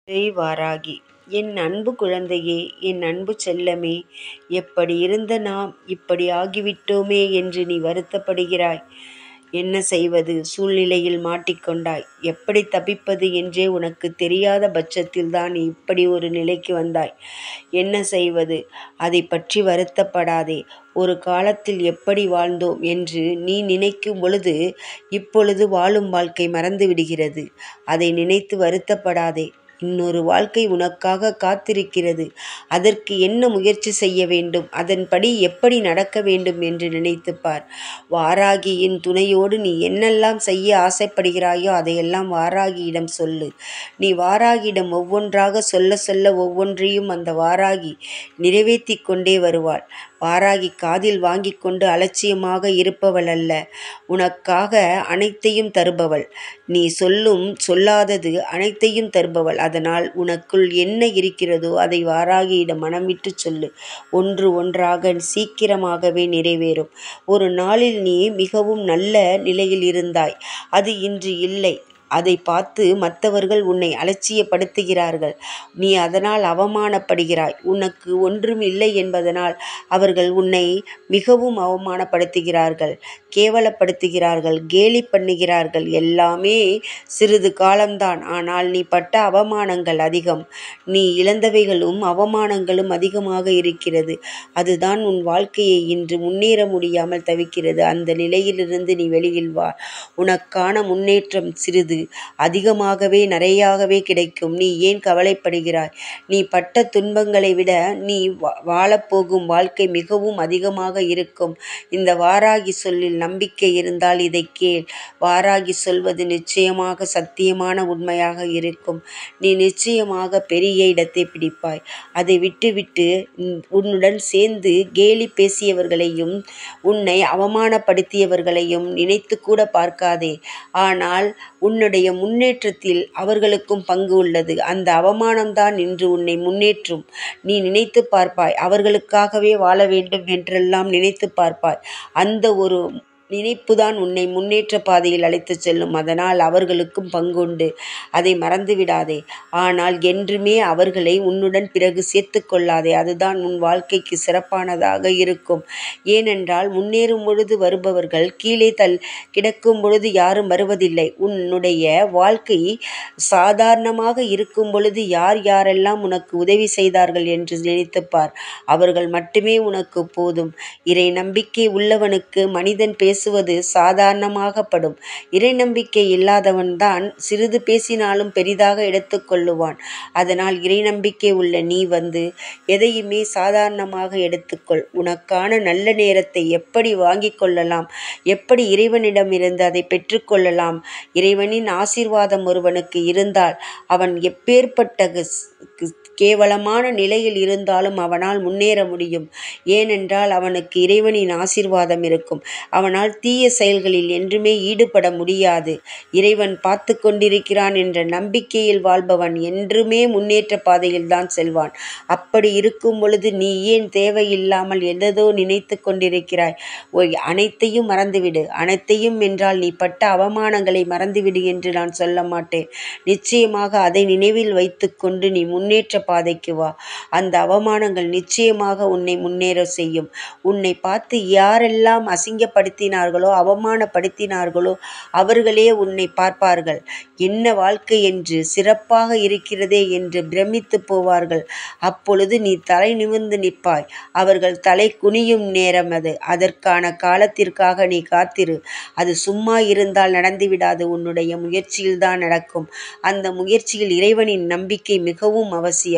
ஜெய் வாராகி. என் அன்பு குழந்தையே, என் அன்பு செல்லமே, எப்படி இருந்த நாம் இப்படி ஆகிவிட்டோமே என்று நீ வருத்தப்படுகிறாய். என்ன செய்வது? சூழ்நிலையில் மாட்டிக்கொண்டாய். எப்படி தப்பிப்பது என்றே உனக்கு தெரியாத பட்சத்தில்தான் நீ இப்படி ஒரு நிலைக்கு வந்தாய். என்ன செய்வது? அதை பற்றி வருத்தப்படாதே. ஒரு காலத்தில் எப்படி வாழ்ந்தோம் என்று நீ நினைக்கும் பொழுது இப்பொழுது வாழும் வாழ்க்கை மறந்து விடுகிறது. அதை நினைத்து வருத்தப்படாதே. இன்னொரு வாழ்க்கை உனக்காக காத்திருக்கிறது. அதற்கு என்ன முயற்சி செய்ய வேண்டும், அதன்படி எப்படி நடக்க வேண்டும் என்று நினைத்துப் பார். வாராகியின் துணையோடு நீ என்னெல்லாம் செய்ய ஆசைப்படுகிறாயோ அதையெல்லாம் வாராகியிடம் சொல்லு. நீ வாராகியிடம் ஒவ்வொன்றாக சொல்ல சொல்ல ஒவ்வொன்றையும் அந்த வாராகி நிறைவேற்றி கொண்டே வருவாள். வாராகி காதில் வாங்கி கொண்டு அலட்சியமாக இருப்பவள் அல்ல. உனக்காக அனைத்தையும் தருபவள். நீ சொல்லும் சொல்லாதது அனைத்தையும் தருபவள். அதனால் உனக்குள் என்ன இருக்கிறதோ அதை வாராகியிடம் மனமிட்டு சொல்லு. ஒன்று ஒன்றாக சீக்கிரமாகவே நிறைவேறும். ஒரு நாளில் நீ மிகவும் நல்ல நிலையில் இருந்தாய். அது இன்று இல்லை. அதை பார்த்து மற்றவர்கள் உன்னை அலட்சியப்படுத்துகிறார்கள். நீ அதனால் அவமானப்படுகிறாய். உனக்கு ஒன்றும் இல்லை என்பதனால் அவர்கள் உன்னை மிகவும் அவமானப்படுத்துகிறார்கள், கேவலப்படுத்துகிறார்கள், கேலி பண்ணுகிறார்கள். எல்லாமே சிறிது காலம்தான். ஆனால் நீ பட்ட அவமானங்கள் அதிகம். நீ இழந்தவைகளும் அவமானங்களும் அதிகமாக இருக்கிறது. அதுதான் உன் வாழ்க்கையை இன்று முன்னேற முடியாமல் தவிக்கிறது. அந்த நிலையிலிருந்து நீ வெளியில் வா. உனக்கான முன்னேற்றம் சிறிது அதிகமாகவே நிறையாகவே கிடைக்கும். நீ ஏன் கவலைப்படுகிறாய்? நீ பட்ட துன்பங்களை விட நீ வாழப்போகும் வாழ்க்கை மிகவும் அதிகமாக இருக்கும். இந்த வாராகி சொல்லில் நம்பிக்கை இருந்தால் இதை கேள். வாராகி சொல்வது நிச்சயமாக சத்தியமான உண்மையாக இருக்கும். நீ நிச்சயமாக பெரிய இடத்தை பிடிப்பாய். அதை விட்டுவிட்டு உன்னுடன் சேர்ந்து கேலி பேசியவர்களையும் உன்னை அவமானப்படுத்தியவர்களையும் நினைத்து கூட பார்க்காதே. ஆனால் உன்னுடைய முன்னேற்றத்தில் அவர்களுக்கும் பங்கு உள்ளது. அந்த அவமானம்தான் இன்று உன்னை முன்னேற்றும். நீ நினைத்து பார்ப்பாய். அவர்களுக்காகவே வாழ வேண்டும் என்றெல்லாம் நினைத்து பார்ப்பாய். அந்த ஒரு நினைப்புதான் உன்னை முன்னேற்ற பாதையில் அழைத்துச் செல்லும். அதனால் அவர்களுக்கும் பங்குண்டு. அதை மறந்து விடாதே. ஆனால் என்றுமே அவர்களை உன்னுடன் பிறகு சேர்த்து கொள்ளாதே. அதுதான் உன் வாழ்க்கைக்கு சிறப்பானதாக இருக்கும். ஏனென்றால் முன்னேறும் பொழுது வருபவர்கள் கீழே கிடக்கும் பொழுது யாரும் வருவதில்லை. உன்னுடைய வாழ்க்கை சாதாரணமாக இருக்கும் பொழுது யார் யாரெல்லாம் உனக்கு உதவி செய்தார்கள் என்று நினைத்துப்பார். அவர்கள் மட்டுமே உனக்கு போதும். இறை நம்பிக்கை உள்ளவனுக்கு மனிதன் பேசுவது சாதாரணமாகப்படும். இறை நம்பிக்கை இல்லாதவன்தான் சிறிது பேசினாலும் பெரிதாக எடுத்துக்கொள்ளுவான். அதனால் இறை நம்பிக்கை உள்ள நீ எதையுமே சாதாரணமாக எடுத்துக்கொள். உனக்கான நல்ல நேரத்தை எப்படி வாங்கிக் கொள்ளலாம், எப்படி இறைவனிடமிருந்து அதை பெற்றுக்கொள்ளலாம். இறைவனின் ஆசீர்வாதம் ஒருவனுக்கு இருந்தால் அவன் எப்பேற்பட்ட கேவலமான நிலையில் இருந்தாலும் அவனால் முன்னேற முடியும். ஏனென்றால் அவனுக்கு இறைவனின் ஆசீர்வாதம் இருக்கும். அவனால் தீய செயல்களில் என்றுமே ஈடுபட முடியாது. இறைவன் பார்த்து கொண்டிருக்கிறான் என்ற நம்பிக்கையில் வாழ்பவன் என்றுமே முன்னேற்ற பாதையில் தான் செல்வான். அப்படி இருக்கும் பொழுது நீ ஏன் தேவையில்லாமல் எதோ நினைத்து கொண்டிருக்கிறாய்? அனைத்தையும் மறந்துவிடு. அனைத்தையும் என்றால் நீ பட்ட அவமானங்களை மறந்துவிடு என்று நான் சொல்ல மாட்டேன். நிச்சயமாக அதை நினைவில் வைத்து கொண்டு நீ முன்னேற்ற பாதைக்கு வா. அந்த அவமானங்கள் நிச்சயமாக உன்னை முன்னேற செய்யும். உன்னை பார்த்து யாரெல்லாம் அசிங்கப்படுத்தினார்களோ அவமானப்படுத்தினார்களோ அவர்களே உன்னை பார்ப்பார்கள். என்ன வாழ்க்கை என்று, சிறப்பாக இருக்கிறதே என்று பிரமித்து போவார்கள். அப்பொழுது நீ தலை நிமிர்ந்து நிற்பாய். அவர்கள் தலை குனியும் நேரம் அது. அதற்கான காலத்திற்காக நீ காத்திரு. அது சும்மா இருந்தால் நடந்துவிடாது. உன்னுடைய முயற்சியில்தான் நடக்கும். அந்த முயற்சியில் இறைவனின் நம்பிக்கை மிகவும் அவசியம்.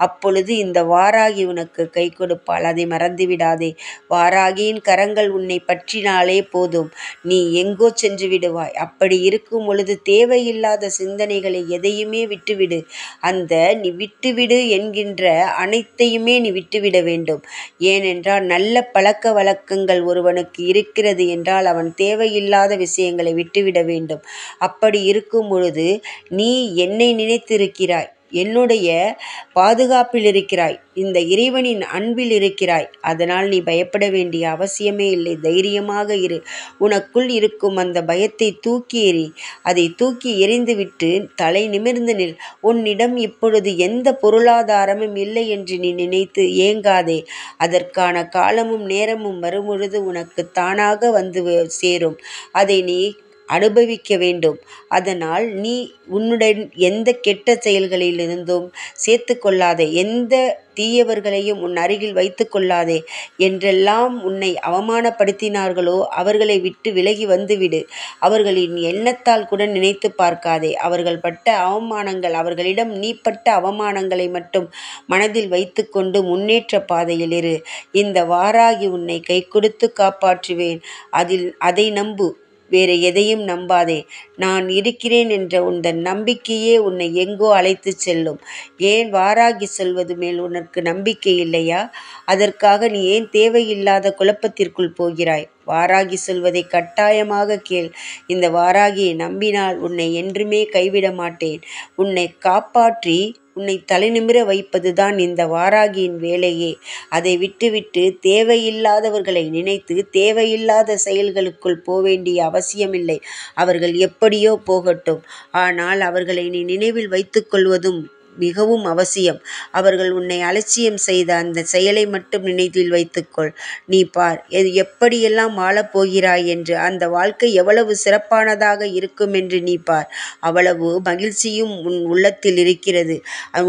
அப்பொழுது இந்த வாராகி உனக்கு கை கொடுப்பாள். அதை மறந்துவிடாதே. வாராகியின் கரங்கள் உன்னை பற்றினாலே போதும், நீ எங்கோ சென்று விடுவாய். அப்படி இருக்கும் பொழுது தேவையில்லாத சிந்தனைகளை எதையுமே விட்டுவிடு. அந்த நீ விட்டுவிடு என்கின்ற அனைத்தையுமே நீ விட்டுவிட வேண்டும். ஏனென்றால் நல்ல பழக்க வழக்கங்கள் ஒருவனுக்கு இருக்கிறது என்றால் அவன் தேவையில்லாத விஷயங்களை விட்டுவிட வேண்டும். அப்படி இருக்கும் பொழுது நீ என்னை நினைத்திருக்கிறாய். என்னுடைய பாதுகாப்பில் இருக்கிறாய், இந்த இறைவனின் அன்பில் இருக்கிறாய். அதனால் நீ பயப்பட வேண்டிய அவசியமே இல்லை. தைரியமாக இரு. உனக்குள் இருக்கும் அந்த பயத்தை தூக்கி எறி. அதை தூக்கி எறிந்துவிட்டு தலை நிமிர்ந்து நில். உன்னிடம் இப்பொழுது எந்த பொருளாதாரமும் இல்லை என்று நீ நினைத்து ஏங்காதே. அதற்கான காலமும் நேரமும் வரும்பொழுது உனக்கு தானாக வந்து சேரும். அதை நீ அனுபவிக்க வேண்டும். அதனால் நீ உன்னுடன் எந்த கெட்ட செயல்களிலிருந்தும் சேர்த்து கொள்ளாதே, எந்த தீயவர்களையும் உன் அருகில் வைத்து கொள்ளாதே. என்றெல்லாம் உன்னை அவமானப்படுத்தினார்களோ அவர்களை விட்டு விலகி வந்துவிடு. அவர்களின் எண்ணத்தால் கூட நினைத்து பார்க்காதே. அவர்கள் பட்ட அவமானங்கள், அவர்களிடம் நீ பட்ட அவமானங்களை மட்டும் மனதில் வைத்து கொண்டு முன்னேற்ற பாதையில் இரு. இந்த வாராகி உன்னை கை கொடுத்து காப்பாற்றுவேன். அதை நம்பு, வேறு எதையும் நம்பாதே. நான் இருக்கிறேன் என்ற உந்தன் நம்பிக்கையே உன்னை எங்கோ அழைத்து செல்லும். ஏன் வாராகி சொல்வது மேல் உனக்கு நம்பிக்கை இல்லையா? அதற்காக நீ ஏன் தேவையில்லாத குழப்பத்திற்குள் போகிறாய்? வாராகி சொல்வதை கட்டாயமாக கேள். இந்த வாராகியை நம்பினால் உன்னை என்றுமே கைவிட மாட்டேன். உன்னை காப்பாற்றி உன்னை தலைநிமிர வைப்பதுதான் இந்த வாராகியின் வேலையே. அதை விட்டுவிட்டு தேவையில்லாதவர்களை நினைத்து தேவையில்லாத செயல்களுக்குள் போவேண்டிய அவசியமில்லை. அவர்கள் எப்படியோ போகட்டும். ஆனால் அவர்களை நீ நினைவில் வைத்துக் கொள்வதும் மிகவும் அவசியம். அவர்கள் உன்னை அலட்சியம் செய்த அந்த செயலை மட்டும் நினைவில் வைத்துக்கொள். நீ பார், எப்படியெல்லாம் வாழப்போகிறாய் என்று. அந்த வாழ்க்கை எவ்வளவு சிறப்பானதாக இருக்கும் என்று நீ பார். அவ்வளவு மகிழ்ச்சியும் உன் உள்ளத்தில் இருக்கிறது.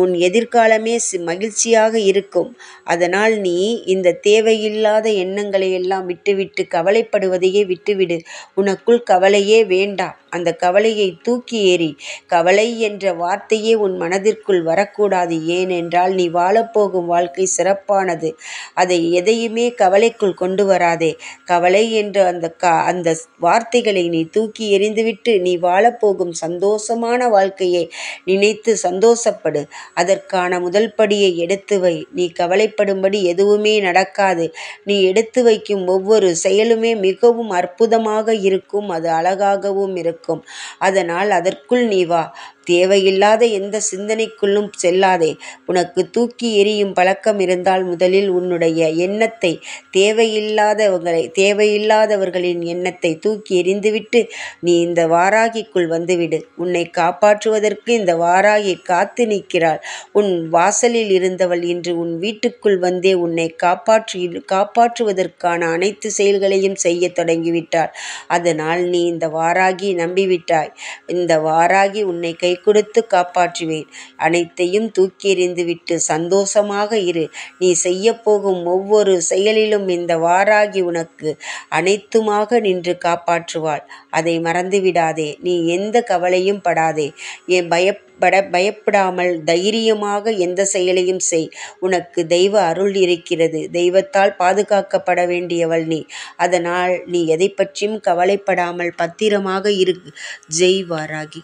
உன் எதிர்காலமே மகிழ்ச்சியாக இருக்கும். அதனால் நீ இந்த தேவையில்லாத எண்ணங்களை எல்லாம் விட்டுவிட்டு கவலைப்படுவதையே விட்டுவிடு. உனக்குள் கவலையே வேண்டாம். அந்த கவலையை தூக்கி ஏறி. கவலை என்ற வார்த்தையே உன் மனதிற்குள் வரக்கூடாது. ஏனென்றால் நீ வாழப்போகும் வாழ்க்கை சிறப்பானது. அதை எதையுமே கவலைக்குள் கொண்டு வராதே. கவலை என்ற அந்த வார்த்தைகளை நீ தூக்கி எறிந்துவிட்டு நீ வாழப்போகும் சந்தோஷமான வாழ்க்கையை நினைத்து சந்தோஷப்படு. அதற்கான முதல் படியை எடுத்து வை. நீ கவலைப்படும்படி எதுவுமே நடக்காது. நீ எடுத்து வைக்கும் ஒவ்வொரு செயலுமே மிகவும் அற்புதமாக இருக்கும். அது அழகாகவும் இருக்கும். அதனால் அதற்குள் நீ வா. தேவையில்லாத எந்த சிந்தனைக்குள்ளும் செல்லாதே. உனக்கு தூக்கி எறியும் பழக்கம் இருந்தால் முதலில் உன்னுடைய எண்ணத்தை, தேவையில்லாதவர்களின் எண்ணத்தை தூக்கி எறிந்துவிட்டு நீ இந்த வாராகிக்குள் வந்துவிடு. உன்னை காப்பாற்றுவதற்கு இந்த வாராகி காத்து நிற்கிறாள். உன் வாசலில் இருந்தவள் இன்று உன் வீட்டுக்குள் வந்தே உன்னை காப்பாற்றுவதற்கான அனைத்து செயல்களையும் செய்ய தொடங்கிவிட்டாள். அதனால் நீ இந்த வாராகி நம்பிவிட்டாய். இந்த வாராகி உன்னை கை கொடுத்து காப்பாற்றுவேன். அனைத்தையும் தூக்கி எறிந்துவிட்டு சந்தோஷமாக இரு. நீ செய்ய போகும் ஒவ்வொரு செயலிலும் இந்த வாராகி உனக்கு அனைத்துமாக நின்று காப்பாற்றுவாள். அதை மறந்துவிடாதே. நீ எந்த கவலையும் படாதே. பயப்படாமல் தைரியமாக எந்த செயலையும் செய். உனக்கு தெய்வ அருள் இருக்கிறது. தெய்வத்தால் பாதுகாக்கப்பட வேண்டியவள் நீ. அதனால் நீ எதை பற்றியும் கவலைப்படாமல் பத்திரமாக இரு. ஜெய் வாராகி.